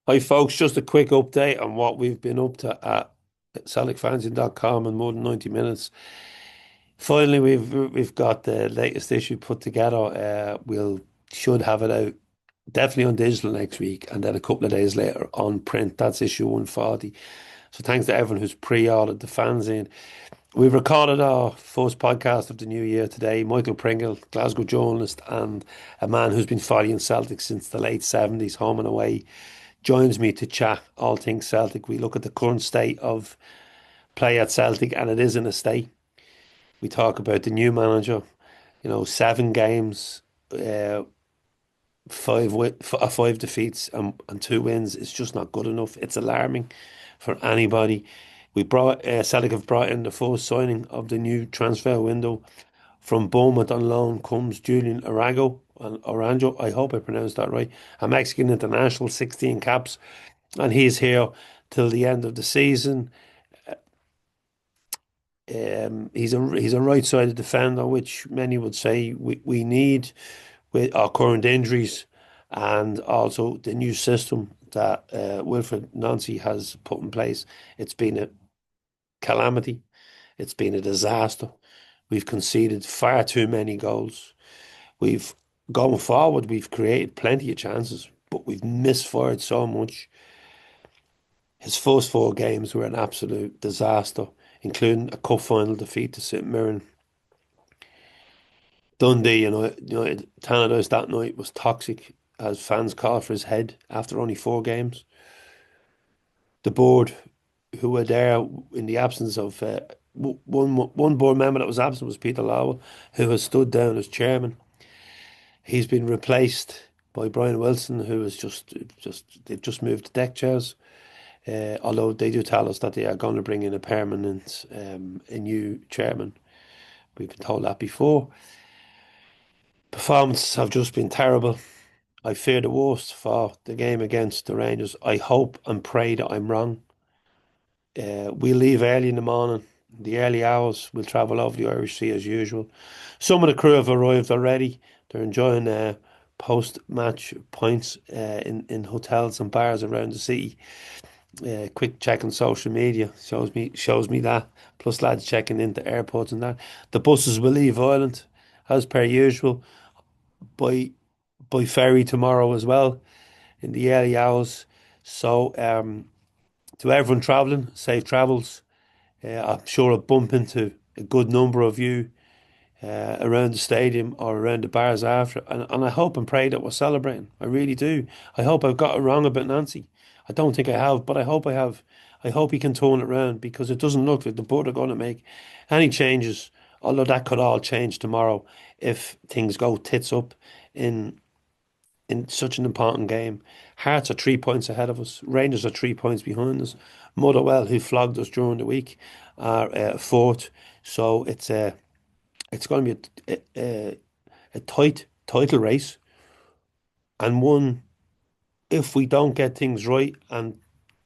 Hi folks, just a quick update on what we've been up to at CelticFanzine.com in more than 90 minutes. Finally, we've got the latest issue put together. We'll should have it out definitely on digital next week, and then a couple of days later on print. That's issue 140. So thanks to everyone who's pre-ordered the fanzine. We've recorded our first podcast of the new year today. Michael Pringle, Glasgow journalist, and a man who's been following Celtic since the late 70s, home and away, joins me to chat all things Celtic. We look at the current state of play at Celtic, and it is in a state. We talk about the new manager, 7 games, uh, five defeats and 2 wins. It's just not good enough. It's alarming for anybody. Celtic have brought in the first signing of the new transfer window. From Bournemouth on loan comes Julian Oranjo. I hope I pronounced that right. A Mexican international, 16 caps, and he's here till the end of the season. He's a right-sided defender, which many would say we need with our current injuries, and also the new system that Wilfred Nancy has put in place. It's been a calamity. It's been a disaster. We've conceded far too many goals. We've gone forward. We've created plenty of chances, but we've misfired so much. His first 4 games were an absolute disaster, including a cup final defeat to St Mirren. Dundee United Tannadice that night was toxic as fans called for his head after only 4 games. The board, who were there in the absence of one board member that was absent was Peter Lowell, who has stood down as chairman. He's been replaced by Brian Wilson, who is just they've just moved to deck chairs. Although they do tell us that they are going to bring in a new chairman. We've been told that before. Performances have just been terrible. I fear the worst for the game against the Rangers. I hope and pray that I'm wrong. We leave early in the morning. The early hours, we'll travel over the Irish Sea as usual. Some of the crew have arrived already. They're enjoying post-match points in hotels and bars around the city. Quick check on social media shows me that. Plus lads checking into airports and that. The buses will leave Ireland as per usual by ferry tomorrow as well in the early hours. So to everyone travelling, safe travels. I'm sure I'll bump into a good number of you around the stadium or around the bars after. And I hope and pray that we're celebrating. I really do. I hope I've got it wrong about Nancy. I don't think I have, but I hope I have. I hope he can turn it around because it doesn't look like the board are going to make any changes, although that could all change tomorrow if things go tits up in such an important game. Hearts are 3 points ahead of us. Rangers are 3 points behind us. Motherwell, who flogged us during the week, are fourth. So it's going to be a tight title race, and one if we don't get things right and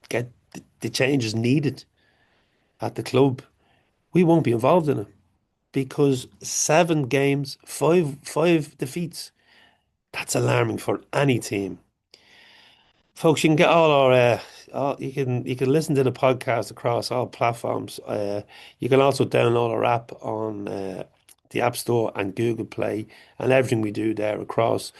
get the changes needed at the club, we won't be involved in it because 7 games, five defeats. That's alarming for any team. Folks, you can get you can listen to the podcast across all platforms. You can also download our app on the App Store and Google Play, and everything we do there across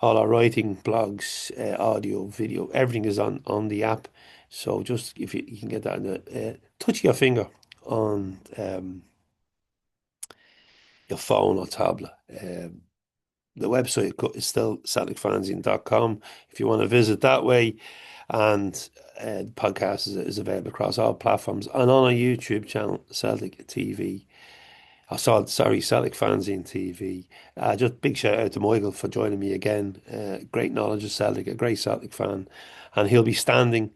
all our writing, blogs, audio, video, everything is on the app. So just if you can get that in touch of your finger on your phone or tablet. The website is still celticfanzine.com if you want to visit that way. And the podcast is available across all platforms and on our YouTube channel, Celtic TV. Celtic Fanzine TV. Just big shout out to Michael for joining me again. Great knowledge of Celtic, a great Celtic fan. And he'll be standing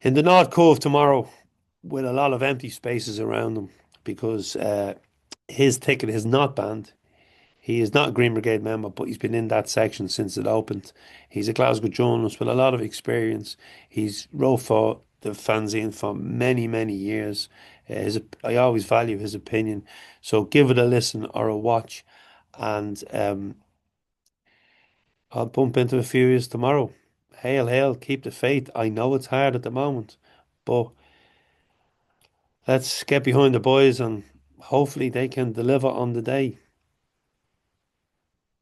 in the North Cove tomorrow with a lot of empty spaces around him because his ticket is not banned. He is not a Green Brigade member, but he's been in that section since it opened. He's a Glasgow journalist with a lot of experience. He's wrote for the fanzine for many, many years. I always value his opinion. So give it a listen or a watch, and I'll bump into a few of you tomorrow. Hail, hail, keep the faith. I know it's hard at the moment, but let's get behind the boys and hopefully they can deliver on the day.